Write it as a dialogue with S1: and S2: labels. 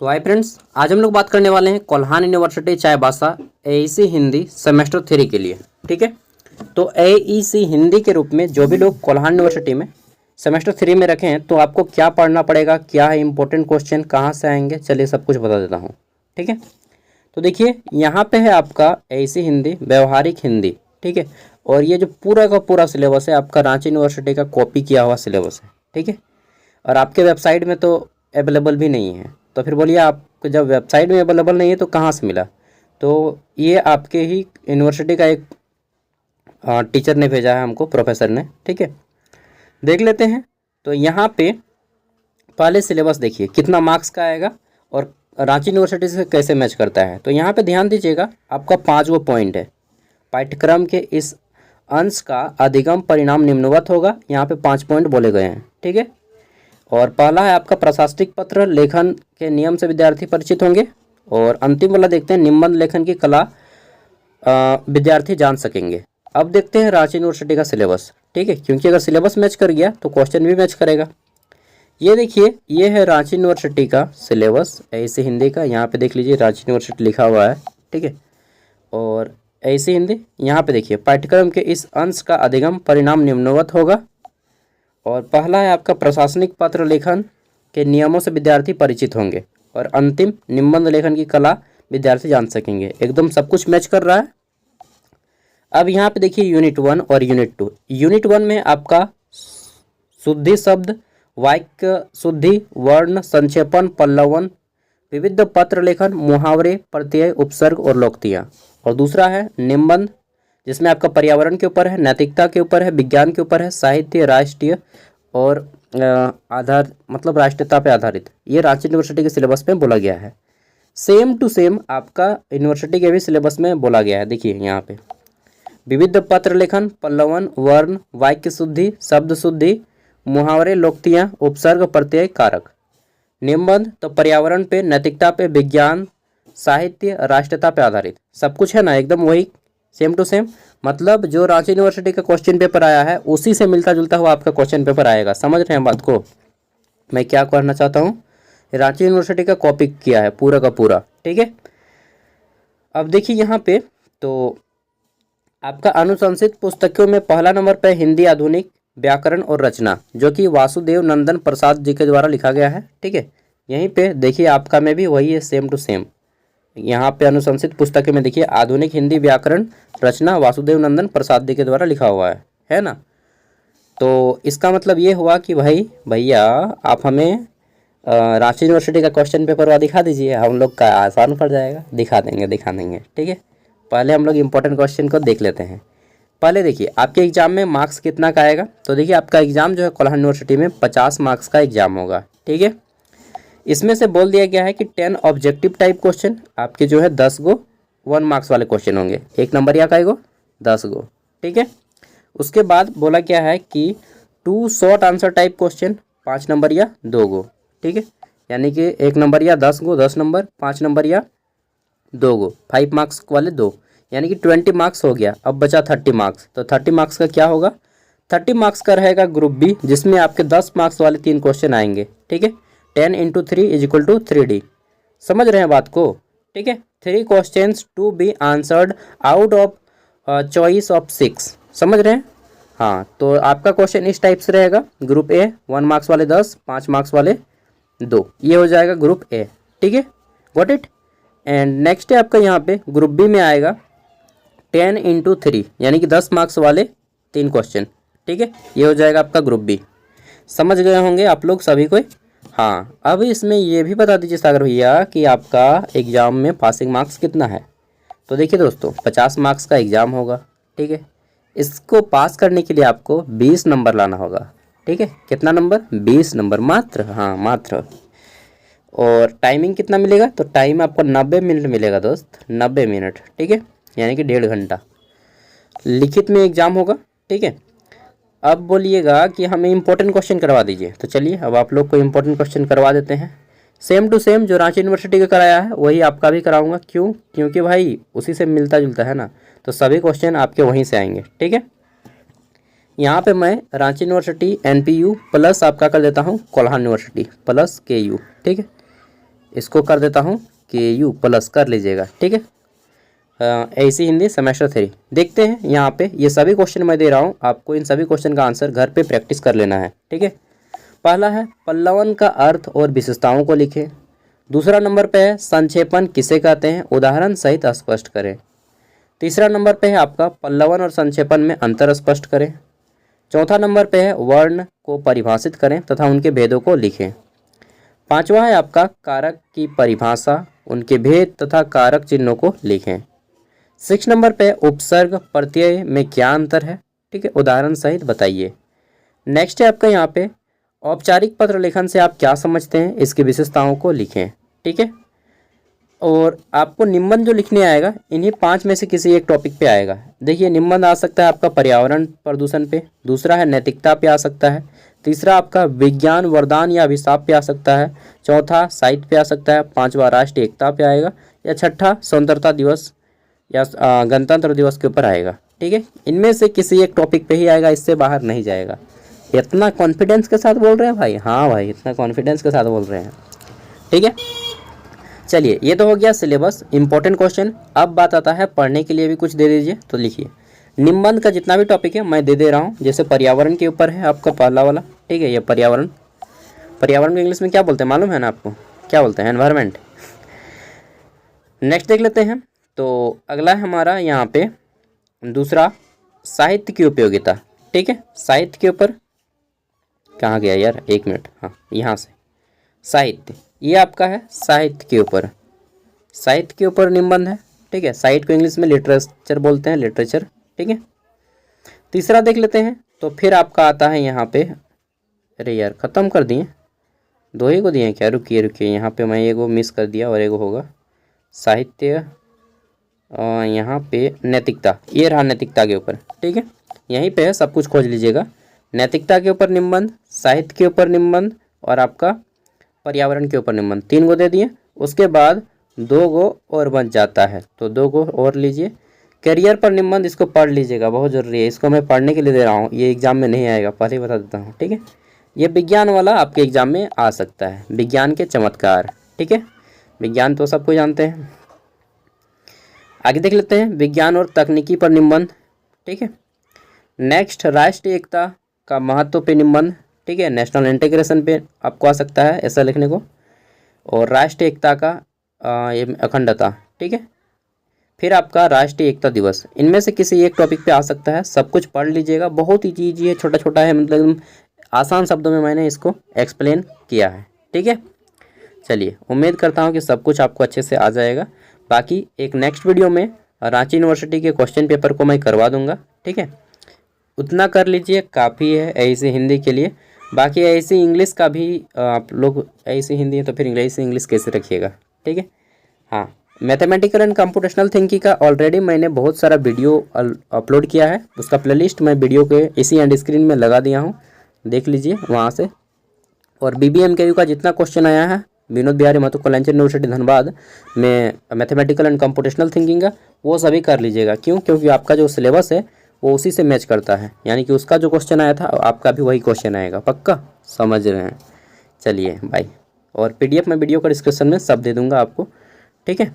S1: तो hi friends, आज हम लोग बात करने वाले हैं Kolhan university Chaibasa AEC Hindi semester 3 के लिए। ठीक है, तो एईसी हिंदी के रूप में जो भी लोग कोल्हान यूनिवर्सिटी में सेमेस्टर 3 में रखे हैं तो आपको क्या पढ़ना पड़ेगा, क्या है इंपॉर्टेंट क्वेश्चन, कहाँ से आएंगे, चलिए सब कुछ बता देता हूँ। ठीक है, तो देखिए यहाँ पे है आपका एईसी हिंदी, व्यवहारिक हिंदी। ठीक है, और ये जो पूरा का पूरा सिलेबस है आपका रांची यूनिवर्सिटी का कॉपी किया हुआ सिलेबस है। ठीक है, और आपके वेबसाइट में तो अवेलेबल भी नहीं है। तो फिर बोलिए, आपको जब वेबसाइट में अवेलेबल नहीं है तो कहाँ से मिला? तो ये आपके ही यूनिवर्सिटी का एक टीचर ने भेजा है हमको, प्रोफेसर ने। ठीक है, देख लेते हैं। तो यहाँ पे पहले सिलेबस देखिए कितना मार्क्स का आएगा और रांची यूनिवर्सिटी से कैसे मैच करता है। तो यहाँ पे ध्यान दीजिएगा, आपका 5 गो पॉइंट है। पाठ्यक्रम के इस अंश का अधिगम परिणाम निम्नवत होगा। यहाँ पे 5 पॉइंट बोले गए हैं। ठीक है, और पहला है आपका प्रशासनिक पत्र लेखन के नियम से विद्यार्थी परिचित होंगे। और अंतिम वाला देखते हैं, निबंध लेखन की कला विद्यार्थी जान सकेंगे। अब देखते हैं रांची यूनिवर्सिटी का सिलेबस। ठीक है, क्योंकि अगर सिलेबस मैच कर गया तो क्वेश्चन भी मैच करेगा। ये देखिए, ये है रांची यूनिवर्सिटी का सिलेबस एईसी हिंदी का। यहाँ पे देख लीजिए रांची यूनिवर्सिटी लिखा हुआ है। ठीक है, और एईसी हिंदी यहाँ पे देखिए, पाठ्यक्रम के इस अंश का अधिगम परिणाम निम्नवत होगा। और पहला है आपका प्रशासनिक पत्र लेखन के नियमों से विद्यार्थी परिचित होंगे। और अंतिम, निबंध लेखन की कला विद्यार्थी जान सकेंगे। एकदम सब कुछ मैच कर रहा है। अब यहाँ पे देखिए यूनिट 1 और यूनिट 2। यूनिट 1 में आपका शुद्धि शब्द, वाक्य शुद्धि, वर्ण संक्षेपण, पल्लवन, विविध पत्र लेखन, मुहावरे, प्रत्यय, उपसर्ग और लोकोक्तियाँ। और दूसरा है निबंध, जिसमें आपका पर्यावरण के ऊपर है, नैतिकता के ऊपर है, विज्ञान के ऊपर है, साहित्य, राष्ट्रीय और आधार मतलब राष्ट्रीयता पे आधारित। ये रांची यूनिवर्सिटी के सिलेबस में बोला गया है। सेम टू सेम आपका यूनिवर्सिटी के भी सिलेबस में बोला गया है। देखिए यहाँ पे विविध पत्र लेखन, पल्लवन, वर्ण, वाक्य शुद्धि, शब्द शुद्धि, मुहावरे, लोकोक्तियाँ, उपसर्ग, प्रत्यय, कारक। निबंध तो पर्यावरण पे, नैतिकता पे, विज्ञान, साहित्य, राष्ट्रीयता पे आधारित। सब कुछ है ना, एकदम वही सेम टू सेम। मतलब जो रांची यूनिवर्सिटी का क्वेश्चन पेपर आया है उसी से मिलता जुलता हुआ आपका क्वेश्चन पेपर आएगा। समझ रहे हैं बात को मैं क्या कहना चाहता हूँ? रांची यूनिवर्सिटी का कॉपी किया है पूरा का पूरा। ठीक है, अब देखिए यहाँ पे तो आपका अनुशंसित पुस्तकों में पहला नंबर पर हिंदी आधुनिक व्याकरण और रचना, जो कि वासुदेव नंदन प्रसाद जी के द्वारा लिखा गया है। ठीक है, यहीं पे देखिए आपका में भी वही है, सेम टू सेम। यहाँ पे अनुशंसित पुस्तक में देखिए आधुनिक हिंदी व्याकरण रचना वासुदेव नंदन प्रसाद जी के द्वारा लिखा हुआ है ना। तो इसका मतलब ये हुआ कि भाई भैया आप हमें रांची यूनिवर्सिटी का क्वेश्चन पेपर दिखा दीजिए, हम लोग का आसान पड़ जाएगा। दिखा देंगे। ठीक है, पहले हम लोग इंपॉर्टेंट क्वेश्चन को देख लेते हैं। पहले देखिए आपके एग्जाम में मार्क्स कितना का आएगा। तो देखिए आपका एग्जाम जो है कोल्हान यूनिवर्सिटी में 50 मार्क्स का एग्जाम होगा। ठीक है, इसमें से बोल दिया गया है कि 10 ऑब्जेक्टिव टाइप क्वेश्चन आपके जो है 10 गो 1 मार्क्स वाले क्वेश्चन होंगे। 1 नंबर या का 10 गो। ठीक है, उसके बाद बोला क्या है कि 2 short answer type question 5 number या 2 गो। ठीक है, यानी कि 1 नंबर या 10 गो, 10 नंबर, 5 नंबर या 2 गो, 5 मार्क्स वाले 2, यानी कि 20 मार्क्स हो गया। अब बचा 30 मार्क्स। तो 30 मार्क्स का क्या होगा? 30 मार्क्स का रहेगा ग्रुप बी, जिसमें आपके 10 मार्क्स वाले 3 क्वेश्चन आएंगे। ठीक है, 10 × 3 = 3D। समझ रहे हैं बात को? ठीक है, 3 questions to be answered out of choice of 6। समझ रहे हैं? हाँ, तो आपका क्वेश्चन इस टाइप से रहेगा। ग्रुप ए 1 मार्क्स वाले 10, 5 मार्क्स वाले 2, ये हो जाएगा ग्रुप ए। ठीक है, गॉट इट। एंड नेक्स्ट है आपका यहाँ पे ग्रुप बी में आएगा 10 × 3, यानी कि 10 मार्क्स वाले 3 क्वेश्चन। ठीक है, ये हो जाएगा आपका ग्रुप बी। समझ गए होंगे आप लोग सभी को? हाँ, अब इसमें ये भी बता दीजिए सागर भैया कि आपका एग्ज़ाम में पासिंग मार्क्स कितना है। तो देखिए दोस्तों, 50 मार्क्स का एग्ज़ाम होगा। ठीक है, इसको पास करने के लिए आपको 20 नंबर लाना होगा। ठीक है, कितना नंबर? 20 नंबर मात्र। हाँ, मात्र। और टाइमिंग कितना मिलेगा? तो टाइम आपको 90 मिनट मिलेगा दोस्त, 90 मिनट। ठीक है, यानी कि 1.5 घंटा। लिखित में एग्ज़ाम होगा। ठीक है, अब बोलिएगा कि हमें इंपॉर्टेंट क्वेश्चन करवा दीजिए। तो चलिए अब आप लोग को इंपॉर्टेंट क्वेश्चन करवा देते हैं। सेम टू सेम जो रांची यूनिवर्सिटी का कराया है वही आपका भी कराऊंगा। क्यों? क्योंकि भाई उसी से मिलता जुलता है ना, तो सभी क्वेश्चन आपके वहीं से आएंगे। ठीक है, यहाँ पे मैं रांची यूनिवर्सिटी NPU प्लस आपका कर देता हूँ कोल्हान यूनिवर्सिटी प्लस KU। ठीक है, इसको कर देता हूँ KU प्लस कर लीजिएगा, ठीक है। ऐसी हिंदी सेमेस्टर 3 देखते हैं। यहाँ पे ये सभी क्वेश्चन मैं दे रहा हूँ, आपको इन सभी क्वेश्चन का आंसर घर पे प्रैक्टिस कर लेना है, ठीक है। पहला है पल्लवन का अर्थ और विशेषताओं को लिखें। दूसरा नंबर पे है संक्षेपण किसे कहते हैं, उदाहरण सहित स्पष्ट करें। तीसरा नंबर पे है आपका पल्लवन और संक्षेपण में अंतर स्पष्ट करें। चौथा नंबर पे है वर्ण को परिभाषित करें तथा उनके भेदों को लिखें। पांचवा है आपका कारक की परिभाषा, उनके भेद तथा कारक चिन्हों को लिखें। 6 नंबर पे उपसर्ग प्रत्यय में क्या अंतर है, ठीक है, उदाहरण सहित बताइए। नेक्स्ट है आपका यहाँ पे औपचारिक पत्र लेखन से आप क्या समझते हैं, इसकी विशेषताओं को लिखें, ठीक है। और आपको निबंध जो लिखने आएगा इन्हीं 5 में से किसी एक टॉपिक पे आएगा। देखिए निबंध आ सकता है आपका पर्यावरण प्रदूषण पे, दूसरा है नैतिकता पे आ सकता है, तीसरा आपका विज्ञान वरदान या अभिशाप पे आ सकता है, चौथा साहित्य पे आ सकता है, पांचवा राष्ट्रीय एकता पे आएगा, या छठा स्वतंत्रता दिवस या गणतंत्र दिवस के ऊपर आएगा, ठीक है। इनमें से किसी एक टॉपिक पे ही आएगा, इससे बाहर नहीं जाएगा। इतना कॉन्फिडेंस के साथ बोल रहे हैं भाई, हाँ भाई इतना कॉन्फिडेंस के साथ बोल रहे हैं, ठीक है। चलिए ये तो हो गया सिलेबस इंपॉर्टेंट क्वेश्चन। अब बात आता है पढ़ने के लिए भी कुछ दे दीजिए, तो लिखिए निबंध का जितना भी टॉपिक है मैं दे रहा हूँ। जैसे पर्यावरण के ऊपर है आपका पहला वाला, ठीक है, ये पर्यावरण को इंग्लिश में क्या बोलते हैं मालूम है ना आपको, क्या बोलते हैं, एनवायरनमेंट। नेक्स्ट देख लेते हैं। तो अगला है हमारा यहाँ पे दूसरा साहित्य की उपयोगिता, ठीक है। साहित्य के ऊपर कहाँ गया यार, एक मिनट, हाँ यहाँ से साहित्य, ये आपका है साहित्य के ऊपर निबंध है, ठीक है। साहित्य को इंग्लिश में लिटरेचर बोलते हैं, लिटरेचर, ठीक है। तीसरा देख लेते हैं। तो फिर आपका आता है यहाँ पे, अरे यार ख़त्म कर दिए, 2 ही को दिए क्या, रुकिए यहाँ पे मैं एगो मिस कर दिया और एगो होगा साहित्य, यहाँ पे नैतिकता, ये रहा नैतिकता के ऊपर, ठीक है। यहीं पे है, सब कुछ खोज लीजिएगा। नैतिकता के ऊपर निबंध, साहित्य के ऊपर निबंध और आपका पर्यावरण के ऊपर निबंध, 3 गो दे दिए। उसके बाद 2 गो और बच जाता है, तो 2 गो और लीजिए। करियर पर निबंध, इसको पढ़ लीजिएगा, बहुत ज़रूरी है, इसको मैं पढ़ने के लिए दे रहा हूँ, ये एग्जाम में नहीं आएगा, पहले ही बता देता हूँ, ठीक है। ये विज्ञान वाला आपके एग्जाम में आ सकता है, विज्ञान के चमत्कार, ठीक है। विज्ञान तो सबको जानते हैं। आगे देख लेते हैं विज्ञान और तकनीकी पर निबंध, ठीक है। नेक्स्ट राष्ट्रीय एकता का महत्व पे निबंध, ठीक है। नेशनल इंटीग्रेशन पे आपको आ सकता है ऐसा लिखने को, और राष्ट्रीय एकता का ये अखंडता, ठीक है। फिर आपका राष्ट्रीय एकता दिवस, इनमें से किसी एक टॉपिक पे आ सकता है। सब कुछ पढ़ लीजिएगा, बहुत ही चीज़ है, छोटा छोटा है, मतलब आसान शब्दों में मैंने इसको एक्सप्लेन किया है, ठीक है। चलिए उम्मीद करता हूँ कि सब कुछ आपको अच्छे से आ जाएगा। बाकी एक नेक्स्ट वीडियो में रांची यूनिवर्सिटी के क्वेश्चन पेपर को मैं करवा दूंगा, ठीक है। उतना कर लीजिए, काफ़ी है ऐसी हिंदी के लिए। बाकी ऐसी इंग्लिश का भी आप लोग, ऐसी हिंदी है तो फिर इंग्लिश कैसे रखिएगा, ठीक है। हाँ, मैथमेटिकल एंड कंप्यूटेशनल थिंकिंग का ऑलरेडी मैंने बहुत सारा वीडियो अपलोड किया है, उसका प्लेलिस्ट मैं वीडियो के इसी एंड स्क्रीन में लगा दिया हूँ, देख लीजिए वहाँ से। और BBMKU का जितना क्वेश्चन आया है विनोद बिहारी महतो कॉलेज यूनिवर्सिटी धनबाद में मैथमेटिकल एंड कंप्यूटेशनल थिंकिंग का, वो सभी कर लीजिएगा। क्योंकि आपका जो सिलेबस है वो उसी से मैच करता है, यानी कि उसका जो क्वेश्चन आया था आपका भी वही क्वेश्चन आएगा, पक्का समझ रहे हैं। चलिए बाय। और PDF में वीडियो का डिस्क्रिप्शन में सब दे दूंगा आपको, ठीक है।